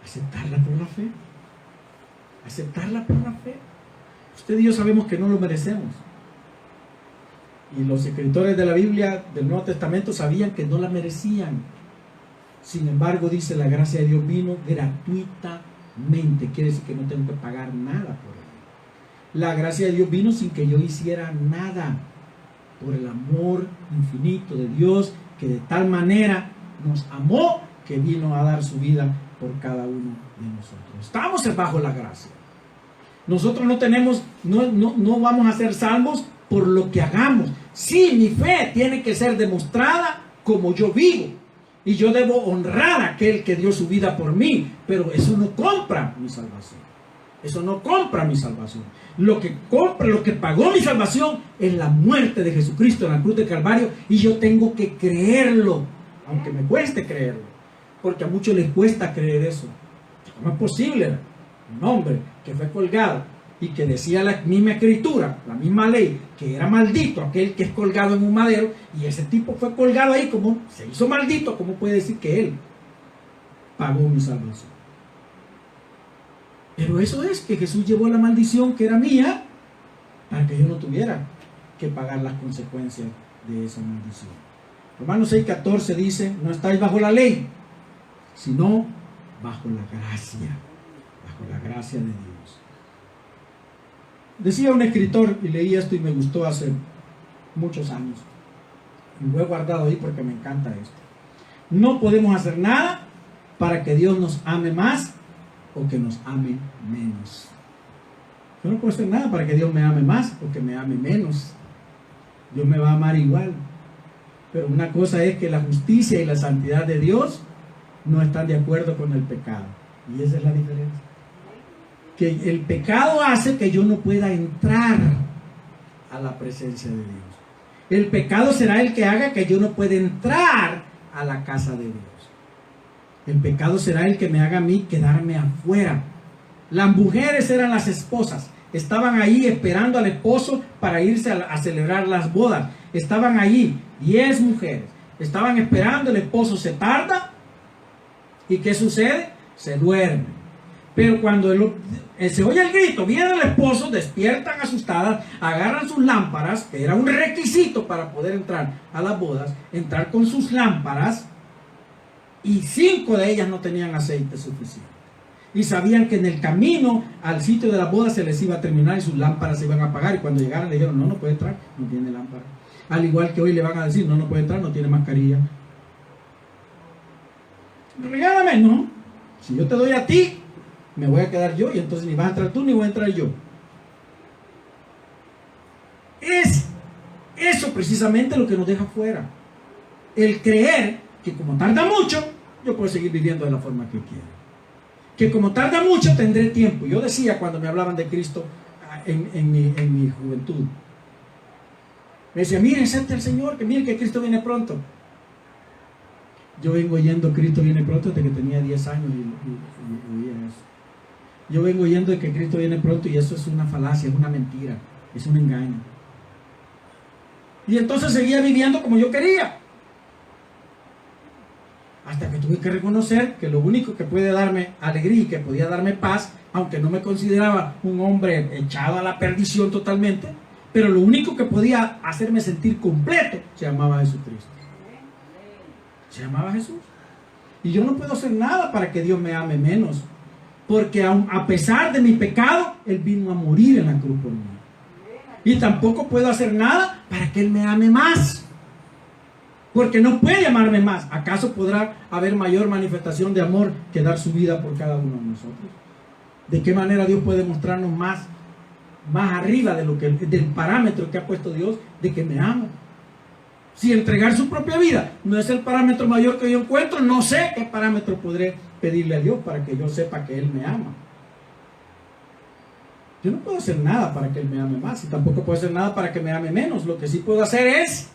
Aceptarla por la fe. Aceptarla por la fe. Usted y yo sabemos que no lo merecemos. Y los escritores de la Biblia, del Nuevo Testamento, sabían que no la merecían. Sin embargo, dice, la gracia de Dios vino gratuitamente. Quiere decir que no tengo que pagar nada por él. La gracia de Dios vino sin que yo hiciera nada. Por el amor infinito de Dios, que de tal manera nos amó, que vino a dar su vida por cada uno de nosotros. Estamos bajo la gracia. Nosotros no vamos a ser salvos por lo que hagamos. Sí, mi fe tiene que ser demostrada como yo vivo. Y yo debo honrar a aquel que dio su vida por mí. Pero eso no compra mi salvación. Eso no compra mi salvación. Lo que compra, lo que pagó mi salvación es la muerte de Jesucristo en la cruz de Calvario, y yo tengo que creerlo, aunque me cueste creerlo, porque a muchos les cuesta creer eso. ¿Cómo es posible? Un hombre que fue colgado y que decía la misma escritura, la misma ley, que era maldito aquel que es colgado en un madero, y ese tipo fue colgado ahí, como se hizo maldito, ¿cómo puede decir que él pagó mi salvación? Pero eso es que Jesús llevó la maldición que era mía para que yo no tuviera que pagar las consecuencias de esa maldición. Romanos 6:14 dice: no estáis bajo la ley, sino bajo la gracia de Dios. Decía un escritor, y leí esto y me gustó hace muchos años, y lo he guardado ahí porque me encanta esto: no podemos hacer nada para que Dios nos ame más o que nos ame menos. Yo no puedo hacer nada para que Dios me ame más o que me ame menos. Dios me va a amar igual. Pero una cosa es que la justicia y la santidad de Dios no están de acuerdo con el pecado. Y esa es la diferencia. Que el pecado hace que yo no pueda entrar a la presencia de Dios. El pecado será el que haga que yo no pueda entrar a la casa de Dios. El pecado será el que me haga a mí quedarme afuera. Las mujeres eran las esposas. Estaban ahí esperando al esposo para irse a celebrar las bodas. Estaban allí 10 mujeres. Estaban esperando, el esposo se tarda. ¿Y qué sucede? Se duerme. Pero cuando se oye el grito, viene el esposo, despiertan asustadas, agarran sus lámparas, que era un requisito para poder entrar a las bodas, entrar con sus lámparas, y 5 de ellas no tenían aceite suficiente. Y sabían que en el camino al sitio de la boda se les iba a terminar y sus lámparas se iban a apagar. Y cuando llegaron le dijeron: no puede entrar, no tiene lámpara. Al igual que hoy le van a decir: no puede entrar, no tiene mascarilla. Regálame, no. Si yo te doy a ti, me voy a quedar yo, y entonces ni vas a entrar tú ni voy a entrar yo. Es eso precisamente lo que nos deja fuera. El creer que como tarda mucho, yo puedo seguir viviendo de la forma que quiera. Que como tarda mucho, tendré tiempo. Yo decía cuando me hablaban de Cristo en mi juventud, me decía: miren, acepte al Señor, que miren que Cristo viene pronto. Yo vengo oyendo Cristo viene pronto desde que tenía 10 años y oía eso. Yo vengo oyendo de que Cristo viene pronto, y eso es una falacia, es una mentira, es un engaño. Y entonces seguía viviendo como yo quería. Hasta que tuve que reconocer que lo único que puede darme alegría y que podía darme paz, aunque no me consideraba un hombre echado a la perdición totalmente, pero lo único que podía hacerme sentir completo se llamaba Jesucristo. Se llamaba Jesús. Y yo no puedo hacer nada para que Dios me ame menos, porque a pesar de mi pecado, Él vino a morir en la cruz por mí. Y tampoco puedo hacer nada para que Él me ame más, porque no puede amarme más. ¿Acaso podrá haber mayor manifestación de amor que dar su vida por cada uno de nosotros? ¿De qué manera Dios puede mostrarnos más arriba del parámetro que ha puesto Dios de que me ama? Si entregar su propia vida no es el parámetro mayor que yo encuentro, no sé qué parámetro podré pedirle a Dios para que yo sepa que Él me ama. Yo no puedo hacer nada para que Él me ame más, y tampoco puedo hacer nada para que me ame menos. Lo que sí puedo hacer es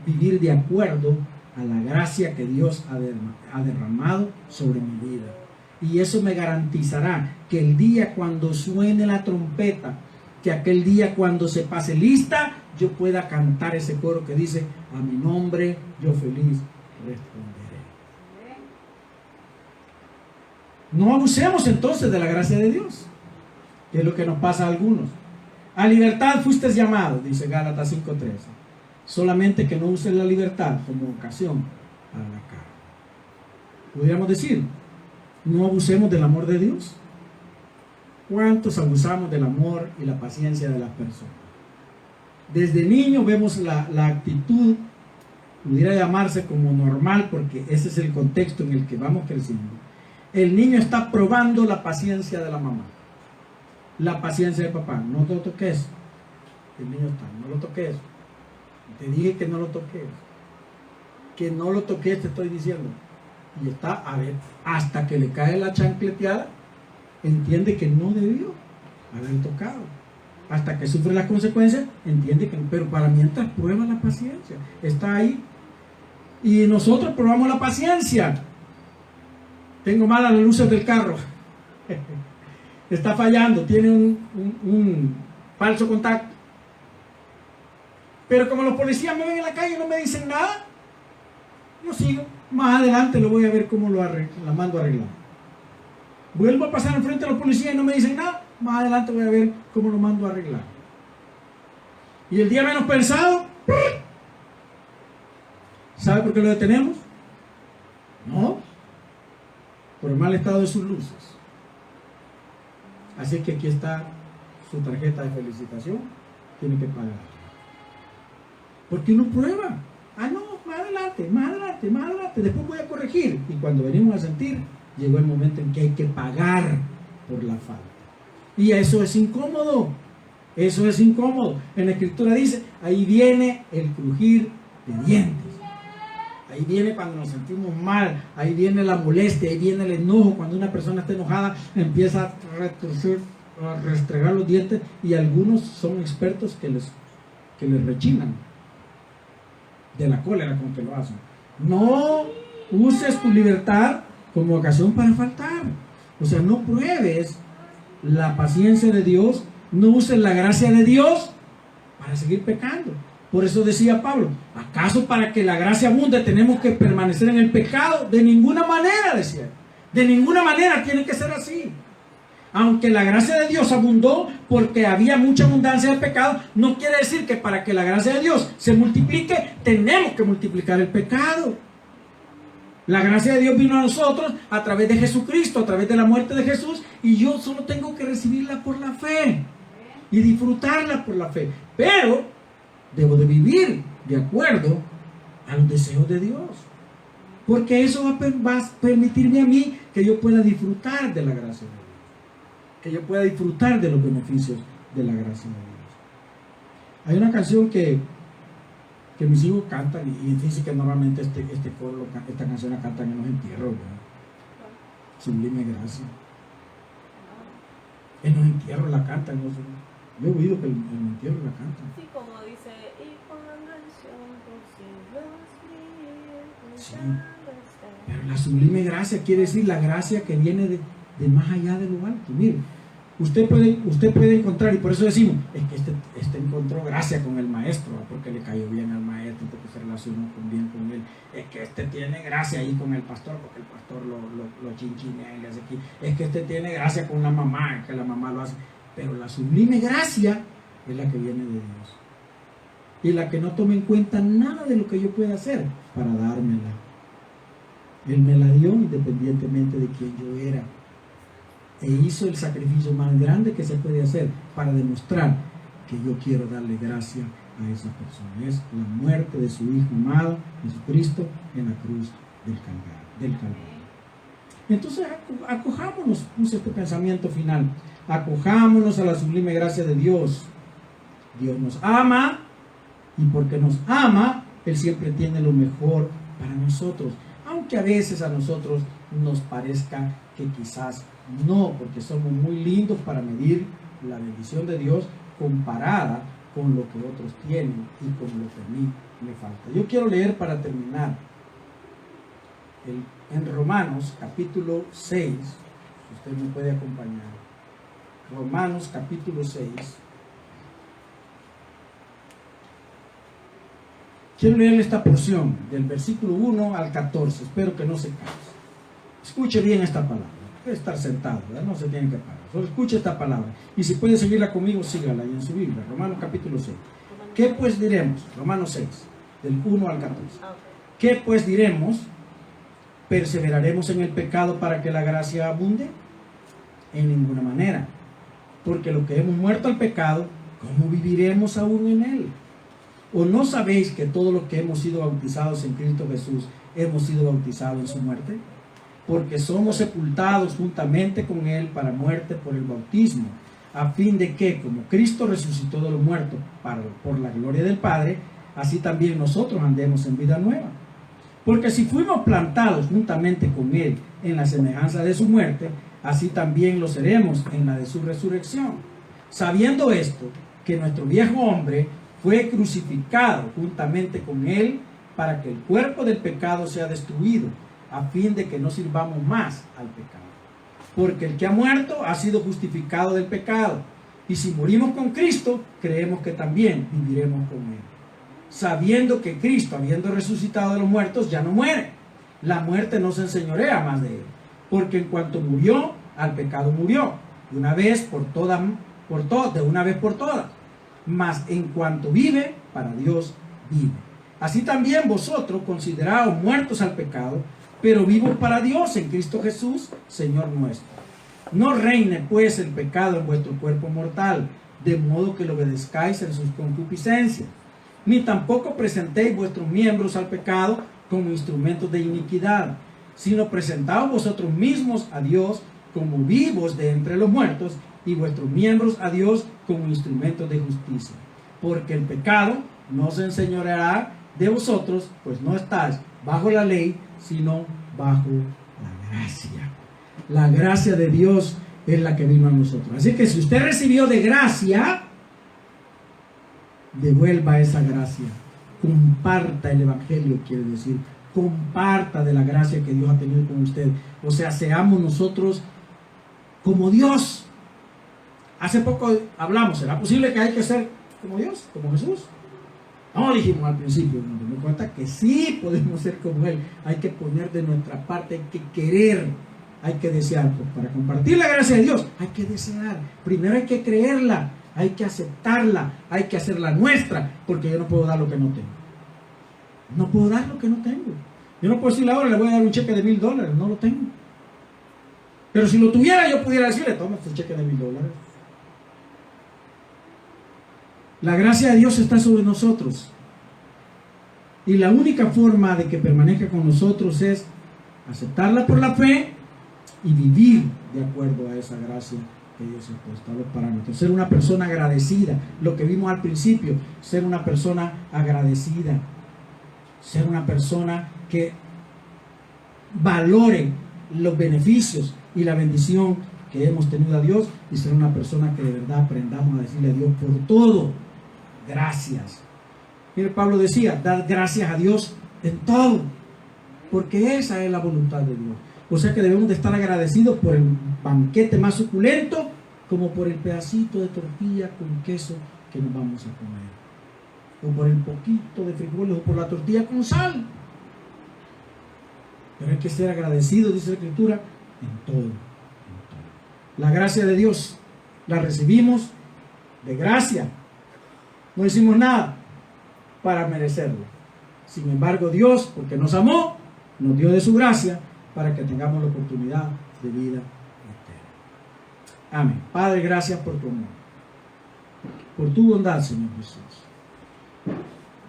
vivir de acuerdo a la gracia que Dios ha derramado sobre mi vida. Y eso me garantizará que el día cuando suene la trompeta, que aquel día cuando se pase lista, yo pueda cantar ese coro que dice: a mi nombre yo feliz responderé. No abusemos entonces de la gracia de Dios, que es lo que nos pasa a algunos. A libertad fuiste llamado, dice Gálatas 5:13. Solamente que no uses la libertad como ocasión para la carne. Podríamos decir: no abusemos del amor de Dios. ¿Cuántos abusamos del amor y la paciencia de las personas? Desde niño vemos la actitud, pudiera llamarse como normal, porque ese es el contexto en el que vamos creciendo. El niño está probando la paciencia de la mamá, la paciencia del papá. No lo toques. El niño está: no lo toques. Te dije que no lo toques. Que no lo toques, te estoy diciendo. Y está, a ver, hasta que le cae la chancleteada. entiende que no debió haber tocado. Hasta que sufre las consecuencias, entiende que no. Pero para mientras prueba la paciencia. Está ahí. Y nosotros probamos la paciencia. Tengo malas las luces del carro. Está fallando, tiene un falso contacto. Pero como los policías me ven en la calle y no me dicen nada, yo sigo. Más adelante lo voy a ver cómo la mando a arreglar. Vuelvo a pasar enfrente de los policías y no me dicen nada, más adelante voy a ver cómo lo mando a arreglar. Y el día menos pensado, ¿sabe por qué lo detenemos? No, por el mal estado de sus luces. Así que aquí está su tarjeta de felicitación, tiene que pagar. Porque uno prueba. Ah, no, más adelante, más adelante, más adelante, después voy a corregir. Y cuando venimos a sentir, llegó el momento en que hay que pagar por la falta. Y eso es incómodo. Eso es incómodo. En la Escritura dice, ahí viene el crujir de dientes. Ahí viene cuando nos sentimos mal. Ahí viene la molestia, ahí viene el enojo. Cuando una persona está enojada, empieza a retorcer, a restregar los dientes. Y algunos son expertos que les rechinan de la cólera con que lo hacen. No uses tu libertad como ocasión para faltar. O sea, no pruebes la paciencia de Dios, no uses la gracia de Dios para seguir pecando. Por eso decía Pablo, ¿acaso para que la gracia abunde tenemos que permanecer en el pecado? De ninguna manera, decía. De ninguna manera tiene que ser así. Aunque la gracia de Dios abundó porque había mucha abundancia de pecado, no quiere decir que para que la gracia de Dios se multiplique, tenemos que multiplicar el pecado. La gracia de Dios vino a nosotros a través de Jesucristo, a través de la muerte de Jesús, y yo solo tengo que recibirla por la fe y disfrutarla por la fe. Pero debo de vivir de acuerdo a los deseos de Dios, porque eso va a permitirme a mí que yo pueda disfrutar de la gracia de Dios, que yo pueda disfrutar de los beneficios de la gracia de Dios. Hay una canción que mis hijos cantan, y dice que normalmente esta canción la cantan en los entierros, ¿verdad? Sublime gracia. En los entierros la cantan, ¿no? Yo he oído que en los entierros la cantan. Sí, como dice, y cuando el sol por siglos brille, Sí. Pero la sublime gracia quiere decir la gracia que viene de más allá de lo alto. Mire, usted puede encontrar, y por eso decimos, es que este encontró gracia con el maestro, ¿no? Porque le cayó bien al maestro, porque se relacionó bien con él. Es que este tiene gracia ahí con el pastor, porque el pastor lo chinchina y le hace aquí. Es que este tiene gracia con la mamá, que la mamá lo hace. Pero la sublime gracia es la que viene de Dios, y la que no toma en cuenta nada de lo que yo pueda hacer para dármela. Él me la dio independientemente de quién yo era, e hizo el sacrificio más grande que se puede hacer para demostrar que yo quiero darle gracia a esa persona. Es la muerte de su Hijo amado, Jesucristo, en la cruz del Calvario. Entonces, acojámonos, puse este pensamiento final, acojámonos a la sublime gracia de Dios. Dios nos ama, y porque nos ama, Él siempre tiene lo mejor para nosotros, aunque a veces a nosotros nos parezca que quizás no, porque somos muy lindos para medir la bendición de Dios comparada con lo que otros tienen y con lo que a mí me falta. Yo quiero leer para terminar en Romanos capítulo 6, si usted me puede acompañar. Romanos capítulo 6. Quiero leer esta porción del versículo 1 al 14. Espero que no se canse. Escuche bien esta palabra. Puede estar sentado, ¿verdad? No se tiene que parar. Solo escuche esta palabra. Y si puede seguirla conmigo, sígala ahí en su Biblia. Romanos capítulo 6. ¿Qué pues diremos? Romanos 6, del 1 al 14. ¿Qué pues diremos? ¿Perseveraremos en el pecado para que la gracia abunde? En ninguna manera. Porque lo que hemos muerto al pecado, ¿cómo viviremos aún en él? ¿O no sabéis que todos los que hemos sido bautizados en Cristo Jesús hemos sido bautizados en su muerte? Porque somos sepultados juntamente con Él para muerte por el bautismo, a fin de que, como Cristo resucitó de los muertos por la gloria del Padre, así también nosotros andemos en vida nueva. Porque si fuimos plantados juntamente con Él en la semejanza de su muerte, así también lo seremos en la de su resurrección. Sabiendo esto, que nuestro viejo hombre fue crucificado juntamente con él para que el cuerpo del pecado sea destruido, a fin de que no sirvamos más al pecado. Porque el que ha muerto ha sido justificado del pecado, y si morimos con Cristo, creemos que también viviremos con él. Sabiendo que Cristo, habiendo resucitado de los muertos, ya no muere. La muerte no se enseñorea más de él, porque en cuanto murió, al pecado murió, de una vez por todas, mas en cuanto vive, para Dios vive. Así también vosotros, consideraos muertos al pecado, pero vivos para Dios en Cristo Jesús, Señor nuestro. No reine pues el pecado en vuestro cuerpo mortal, de modo que lo obedezcáis en sus concupiscencias, ni tampoco presentéis vuestros miembros al pecado como instrumentos de iniquidad, sino presentaos vosotros mismos a Dios como vivos de entre los muertos, y vuestros miembros a Dios como instrumentos de justicia. Porque el pecado no se enseñoreará de vosotros, pues no estáis bajo la ley, sino bajo la gracia. La gracia de Dios es la que vino a nosotros. Así que si usted recibió de gracia, devuelva esa gracia. Comparta el evangelio, quiere decir. Comparta de la gracia que Dios ha tenido con usted. O sea, seamos nosotros como Dios. Hace poco hablamos, ¿será posible que hay que ser como Dios, como Jesús? No, dijimos al principio, nos dimos cuenta que sí podemos ser como Él. Hay que poner de nuestra parte, hay que querer, hay que desear. Pues para compartir la gracia de Dios, hay que desear. Primero hay que creerla, hay que aceptarla, hay que hacerla nuestra, porque yo no puedo dar lo que no tengo. No puedo dar lo que no tengo. Yo no puedo decirle ahora, le voy a dar un cheque de $1,000, no lo tengo. Pero si lo tuviera, yo pudiera decirle, toma tu cheque de $1,000. La gracia de Dios está sobre nosotros. Y la única forma de que permanezca con nosotros es aceptarla por la fe y vivir de acuerdo a esa gracia que Dios ha puesto, a los parámetros. Ser una persona agradecida. Lo que vimos al principio, ser una persona agradecida. Ser una persona que valore los beneficios y la bendición que hemos tenido a Dios, y ser una persona que de verdad aprendamos a decirle a Dios por todo, gracias. Mire, Pablo decía, dad gracias a Dios en todo, porque esa es la voluntad de Dios. O sea que debemos de estar agradecidos por el banquete más suculento, como por el pedacito de tortilla con queso que nos vamos a comer, o por el poquito de frijoles, o por la tortilla con sal. Pero hay que ser agradecidos, dice la Escritura, en todo. La gracia de Dios la recibimos de gracia. No hicimos nada para merecerlo. Sin embargo, Dios, porque nos amó, nos dio de su gracia para que tengamos la oportunidad de vida eterna. Amén. Padre, gracias por tu amor, por tu bondad, Señor Jesús.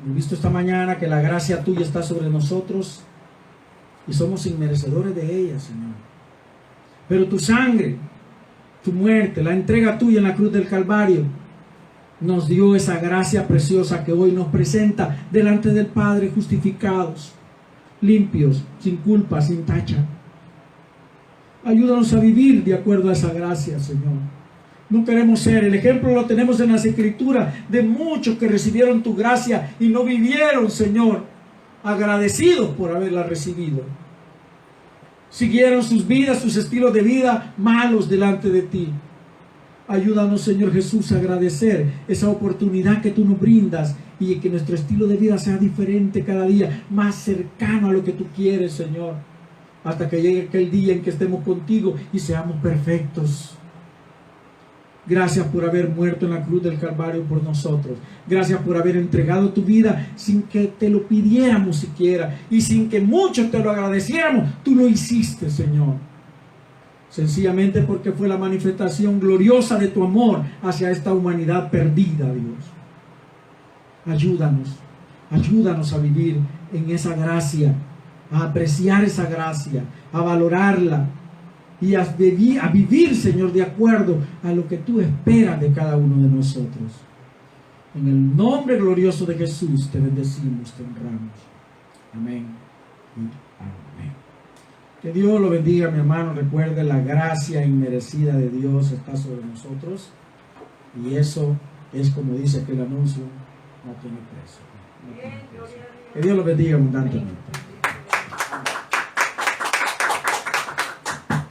Hemos visto esta mañana que la gracia tuya está sobre nosotros y somos inmerecedores de ella, Señor. Pero tu sangre, tu muerte, la entrega tuya en la cruz del Calvario, nos dio esa gracia preciosa que hoy nos presenta delante del Padre, justificados, limpios, sin culpa, sin tacha. Ayúdanos a vivir de acuerdo a esa gracia, Señor. No queremos ser, el ejemplo lo tenemos en las Escrituras de muchos que recibieron tu gracia y no vivieron, Señor, agradecidos por haberla recibido. Siguieron sus vidas, sus estilos de vida malos delante de ti. Ayúdanos, Señor Jesús, a agradecer esa oportunidad que tú nos brindas y que nuestro estilo de vida sea diferente cada día, más cercano a lo que tú quieres, Señor, hasta que llegue aquel día en que estemos contigo y seamos perfectos. Gracias por haber muerto en la cruz del Calvario por nosotros. Gracias por haber entregado tu vida sin que te lo pidiéramos siquiera y sin que muchos te lo agradeciéramos. Tú lo hiciste, Señor. Sencillamente porque fue la manifestación gloriosa de tu amor hacia esta humanidad perdida, Dios. Ayúdanos a vivir en esa gracia, a apreciar esa gracia, a valorarla y a vivir, Señor, de acuerdo a lo que tú esperas de cada uno de nosotros. En el nombre glorioso de Jesús te bendecimos, te honramos. Amén y amén. Que Dios lo bendiga, mi hermano. Recuerde, la gracia inmerecida de Dios está sobre nosotros. Y eso es, como dice aquel anuncio, no tiene precio. No tiene precio. Que Dios lo bendiga abundantemente.